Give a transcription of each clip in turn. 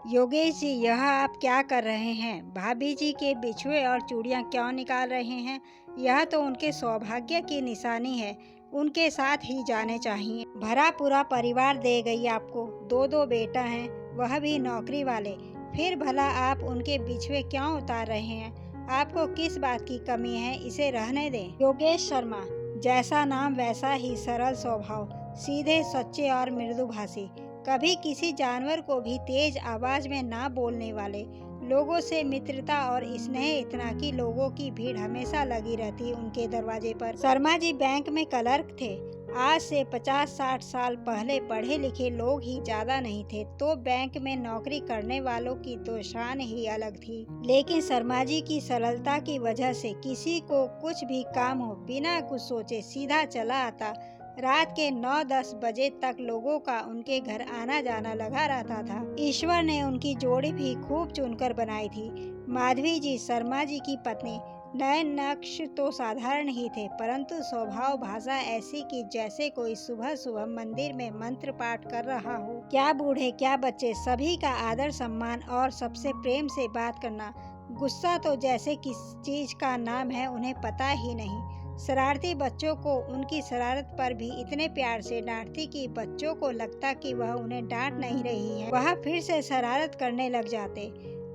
योगेश जी, यह आप क्या कर रहे हैं? भाभी जी के बिछुए और चूड़ियां क्यों निकाल रहे हैं? यह तो उनके सौभाग्य की निशानी है। उनके साथ ही जाने चाहिए। भरा पूरा परिवार दे गई आपको। दो दो बेटा हैं, वह भी नौकरी वाले। फिर भला आप उनके बिछुए क्यों उतार रहे हैं? आपको किस बात की कमी है? इसे रहने दें। योगेश शर्मा, जैसा नाम वैसा ही सरल स्वभाव, सीधे सच्चे और मृदुभाषी। कभी किसी जानवर को भी तेज आवाज में ना बोलने वाले। लोगों से मित्रता और स्नेह इतना कि लोगों की भीड़ हमेशा लगी रहती उनके दरवाजे पर। शर्मा जी बैंक में क्लर्क थे। आज से 50-60 साल पहले पढ़े लिखे लोग ही ज्यादा नहीं थे, तो बैंक में नौकरी करने वालों की तो शान ही अलग थी। लेकिन शर्मा जी की सरलता की वजह से किसी को कुछ भी काम हो, बिना कुछ सोचे सीधा चला आता। रात के 9-10 बजे तक लोगों का उनके घर आना जाना लगा रहता था। ईश्वर ने उनकी जोड़ी भी खूब चुनकर बनाई थी। माधवी जी, शर्मा जी की पत्नी। नयन नक्श तो साधारण ही थे, परंतु स्वभाव भाषा ऐसी कि जैसे कोई सुबह सुबह मंदिर में मंत्र पाठ कर रहा हो। क्या बूढ़े क्या बच्चे, सभी का आदर सम्मान और सबसे प्रेम से बात करना। गुस्सा तो जैसे किस चीज का नाम है उन्हें पता ही नहीं। शरारती बच्चों को उनकी शरारत पर भी इतने प्यार से डांटती कि बच्चों को लगता कि वह उन्हें डांट नहीं रही है। वह फिर से शरारत करने लग जाते।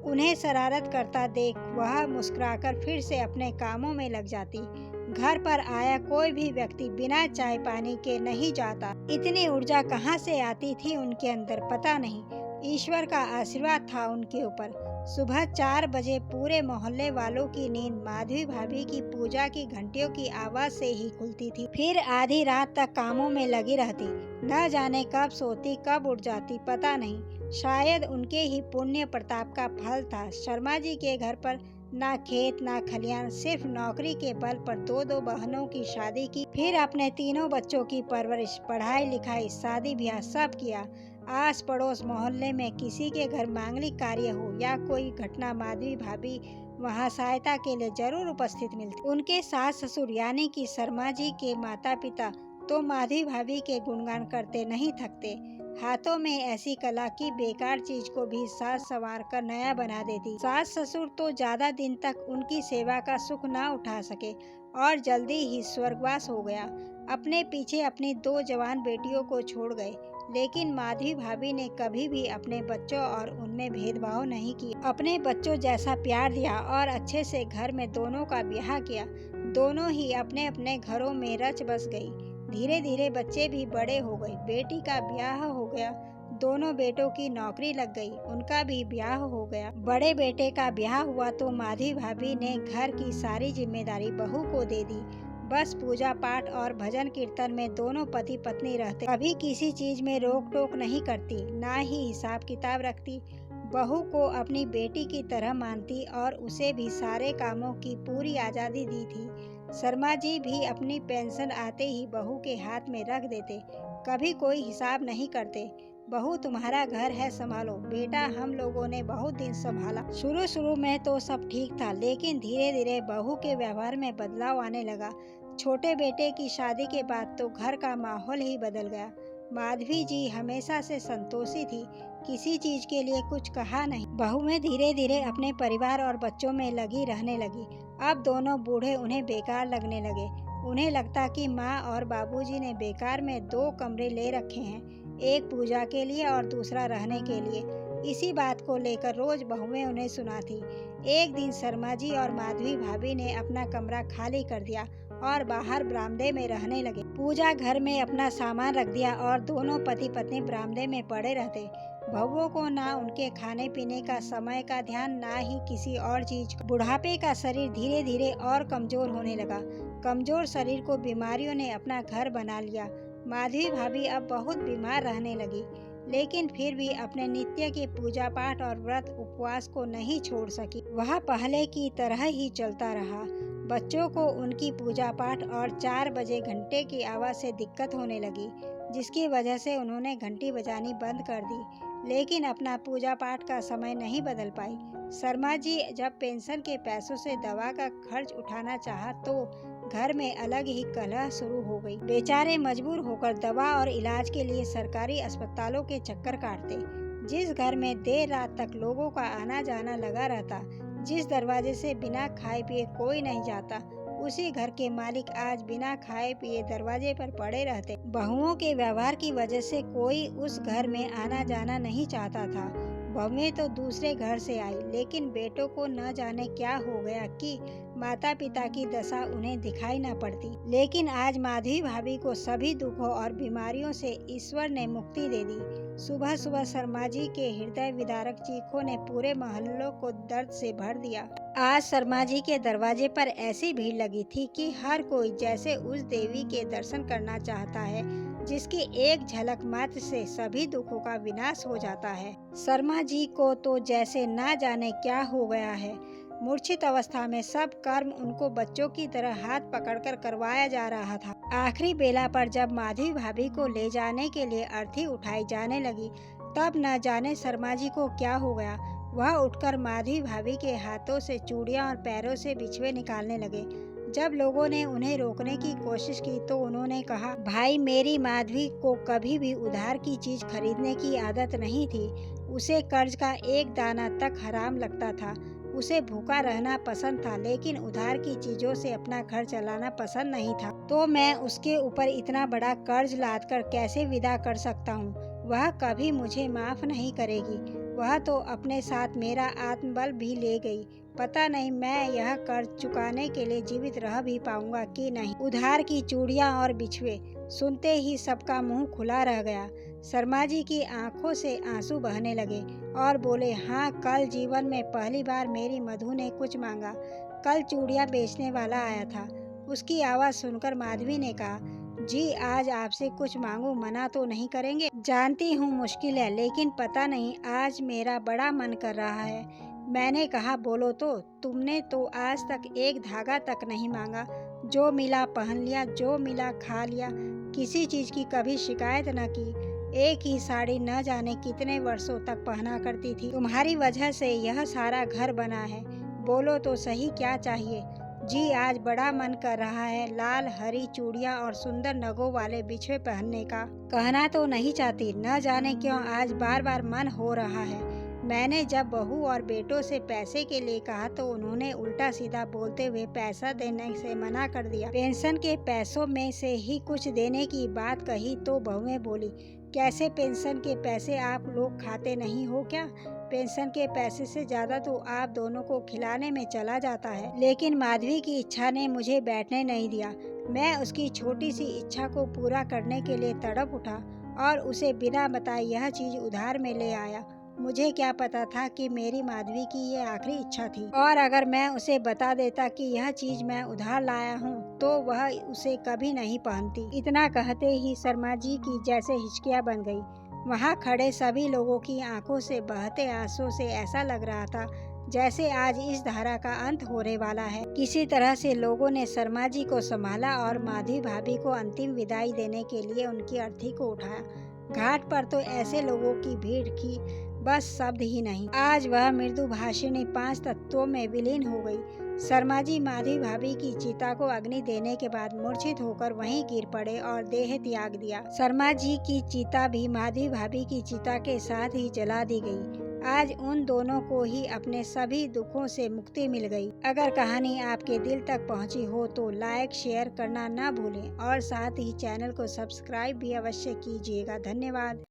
उन्हें शरारत करता देख वह मुस्कुराकर फिर से अपने कामों में लग जाती। घर पर आया कोई भी व्यक्ति बिना चाय पानी के नहीं जाता। इतनी ऊर्जा कहाँ से आती थी उनके अंदर पता नहीं। ईश्वर का आशीर्वाद था उनके ऊपर। सुबह 4 बजे पूरे मोहल्ले वालों की नींद माधवी भाभी की पूजा की घंटियों की आवाज से ही खुलती थी। फिर आधी रात तक कामों में लगी रहती। न जाने कब सोती कब उठ जाती पता नहीं। शायद उनके ही पुण्य प्रताप का फल था। शर्मा जी के घर पर ना खेत ना खलियान, सिर्फ नौकरी के बल पर दो दो बहनों की शादी की। फिर अपने तीनों बच्चों की परवरिश, पढ़ाई लिखाई, शादी ब्याह सब किया। आस पड़ोस मोहल्ले में किसी के घर मांगलिक कार्य हो या कोई घटना, माधवी भाभी वहाँ सहायता के लिए जरूर उपस्थित मिलती। उनके सास ससुर यानी कि शर्मा जी के माता पिता तो माधवी भाभी के गुणगान करते नहीं थकते। हाथों में ऐसी कला की बेकार चीज को भी साज संवार कर नया बना देती। सास ससुर तो ज्यादा दिन तक उनकी सेवा का सुख ना उठा सके और जल्दी ही स्वर्गवास हो गया। अपने पीछे अपनी 2 जवान बेटियों को छोड़ गए। लेकिन माधवी भाभी ने कभी भी अपने बच्चों और उनमें भेदभाव नहीं किया। अपने बच्चों जैसा प्यार दिया और अच्छे से घर में दोनों का ब्याह किया। दोनों ही अपने अपने घरों में रच बस गई। धीरे धीरे बच्चे भी बड़े हो गए। बेटी का ब्याह हो गया। दोनों बेटों की नौकरी लग गई, उनका भी ब्याह हो गया। बड़े बेटे का ब्याह हुआ तो माधवी भाभी ने घर की सारी जिम्मेदारी बहू को दे दी। बस पूजा पाठ और भजन कीर्तन में दोनों पति पत्नी रहते। कभी किसी चीज में रोक टोक नहीं करती, ना ही हिसाब किताब रखती। बहू को अपनी बेटी की तरह मानती और उसे भी सारे कामों की पूरी आजादी दी थी। शर्मा जी भी अपनी पेंशन आते ही बहू के हाथ में रख देते। कभी कोई हिसाब नहीं करते। बहू तुम्हारा घर है, संभालो। बेटा हम लोगों ने बहुत दिन संभाला। शुरू शुरू में तो सब ठीक था, लेकिन धीरे धीरे बहू के व्यवहार में बदलाव आने लगा। छोटे बेटे की शादी के बाद तो घर का माहौल ही बदल गया। माधवी जी हमेशा से संतोषी थी, किसी चीज के लिए कुछ कहा नहीं। बहू में धीरे धीरे अपने परिवार और बच्चों में लगी रहने लगी। अब दोनों बूढ़े उन्हें बेकार लगने लगे। उन्हें लगता कि माँ और बाबूजी ने बेकार में 2 कमरे ले रखे हैं, एक पूजा के लिए और दूसरा रहने के लिए। इसी बात को लेकर रोज बहुएं उन्हें सुनाती। एक दिन शर्मा जी और माधवी भाभी ने अपना कमरा खाली कर दिया और बाहर बरामदे में रहने लगे। पूजा घर में अपना सामान रख दिया और दोनों पति पत्नी बरामदे में पड़े रहते। बहुओं को ना उनके खाने पीने का समय का ध्यान, ना ही किसी और चीज का। बुढ़ापे का शरीर धीरे धीरे और कमजोर होने लगा। कमजोर शरीर को बीमारियों ने अपना घर बना लिया। माधवी भाभी अब बहुत बीमार रहने लगी, लेकिन फिर भी अपने नित्य के पूजा पाठ और व्रत उपवास को नहीं छोड़ सकी। वह पहले की तरह ही चलता रहा। बच्चों को उनकी पूजा पाठ और 4 बजे घंटे की आवाज़ से दिक्कत होने लगी, जिसकी वजह से उन्होंने घंटी बजानी बंद कर दी। लेकिन अपना पूजा पाठ का समय नहीं बदल पाई। शर्मा जी जब पेंशन के पैसों से दवा का खर्च उठाना चाहा तो घर में अलग ही कलह शुरू हो गई। बेचारे मजबूर होकर दवा और इलाज के लिए सरकारी अस्पतालों के चक्कर काटते। जिस घर में देर रात तक लोगों का आना जाना लगा रहता, जिस दरवाजे से बिना खाए पिए कोई नहीं जाता, उसी घर के मालिक आज बिना खाए पिए दरवाजे पर पड़े रहते। बहुओं के व्यवहार की वजह से कोई उस घर में आना जाना नहीं चाहता था। बहुएं तो दूसरे घर से आई, लेकिन बेटों को न जाने क्या हो गया कि माता पिता की दशा उन्हें दिखाई न पड़ती। लेकिन आज माधवी भाभी को सभी दुखों और बीमारियों से ईश्वर ने मुक्ति दे दी। सुबह सुबह शर्मा जी के हृदय विदारक चीखों ने पूरे मोहल्लों को दर्द से भर दिया। आज शर्मा जी के दरवाजे पर ऐसी भीड़ लगी थी कि हर कोई जैसे उस देवी के दर्शन करना चाहता है जिसकी एक झलक मात्र से सभी दुखों का विनाश हो जाता है। शर्मा जी को तो जैसे ना जाने क्या हो गया है। मूर्छित अवस्था में सब कर्म उनको बच्चों की तरह हाथ पकड़कर करवाया जा रहा था। आखिरी बेला पर जब माधवी भाभी को ले जाने के लिए अर्थी उठाई जाने लगी, तब न जाने शर्मा जी को क्या हो गया। वह उठकर माधवी भाभी के हाथों से चूड़ियां और पैरों से बिछुए निकालने लगे। जब लोगों ने उन्हें रोकने की कोशिश की तो उन्होंने कहा, भाई, मेरी माधवी को कभी भी उधार की चीज खरीदने की आदत नहीं थी। उसे कर्ज का एक दाना तक हराम लगता था। उसे भूखा रहना पसंद था, लेकिन उधार की चीजों से अपना घर चलाना पसंद नहीं था। तो मैं उसके ऊपर इतना बड़ा कर्ज लादकर कैसे विदा कर सकता हूँ। वह कभी मुझे माफ नहीं करेगी। वह तो अपने साथ मेरा आत्मबल भी ले गई। पता नहीं मैं यह कर्ज चुकाने के लिए जीवित रह भी पाऊंगा कि नहीं। उधार की चूड़ियां और बिछुए सुनते ही सबका मुंह खुला रह गया। शर्मा जी की आंखों से आंसू बहने लगे और बोले, हाँ, कल जीवन में पहली बार मेरी मधु ने कुछ मांगा। कल चूड़ियां बेचने वाला आया था। उसकी आवाज़ सुनकर माधवी ने कहा, जी, आज आपसे कुछ मांगू, मना तो नहीं करेंगे? जानती हूँ मुश्किल है, लेकिन पता नहीं आज मेरा बड़ा मन कर रहा है। मैंने कहा, बोलो तो। तुमने तो आज तक एक धागा तक नहीं मांगा। जो मिला पहन लिया, जो मिला खा लिया। किसी चीज़ की कभी शिकायत न की। एक ही साड़ी न जाने कितने वर्षों तक पहना करती थी। तुम्हारी वजह से यह सारा घर बना है। बोलो तो सही, क्या चाहिए? जी, आज बड़ा मन कर रहा है लाल हरी चूड़ियां और सुंदर नगों वाले बिछुए पहनने का। कहना तो नहीं चाहती, न जाने क्यों आज बार बार मन हो रहा है। मैंने जब बहू और बेटों से पैसे के लिए कहा तो उन्होंने उल्टा सीधा बोलते हुए पैसा देने से मना कर दिया। पेंशन के पैसों में से ही कुछ देने की बात कही तो बहुएं बोली, कैसे पेंशन के पैसे आप लोग खाते नहीं हो क्या? पेंशन के पैसे से ज़्यादा तो आप दोनों को खिलाने में चला जाता है। लेकिन माधवी की इच्छा ने मुझे बैठने नहीं दिया। मैं उसकी छोटी सी इच्छा को पूरा करने के लिए तड़प उठा और उसे बिना बताए यह चीज़ उधार में ले आया। मुझे क्या पता था कि मेरी माधवी की ये आखिरी इच्छा थी, और अगर मैं उसे बता देता कि यह चीज मैं उधार लाया हूँ तो वह उसे कभी नहीं पहनती। इतना कहते ही शर्मा जी की जैसे हिचकियाँ बन गई। वहाँ खड़े सभी लोगों की आंखों से बहते आंसुओं से ऐसा लग रहा था जैसे आज इस धारा का अंत होने वाला है। किसी तरह से लोगों ने शर्मा जी को संभाला और माधवी भाभी को अंतिम विदाई देने के लिए उनकी अर्थी को उठाया। घाट पर तो ऐसे लोगों की भीड़ की बस शब्द ही नहीं। आज वह मृदु भाषिणी 5 तत्वों में विलीन हो गई। शर्मा जी माधवी भाभी की चिता को अग्नि देने के बाद मूर्छित होकर वहीं गिर पड़े और देह त्याग दिया। शर्मा जी की चिता भी माधवी भाभी की चिता के साथ ही जला दी गई। आज उन दोनों को ही अपने सभी दुखों से मुक्ति मिल गई। अगर कहानी आपके दिल तक पहुंची हो तो लाइक शेयर करना ना भूलें और साथ ही चैनल को सब्सक्राइब भी अवश्य कीजिएगा। धन्यवाद।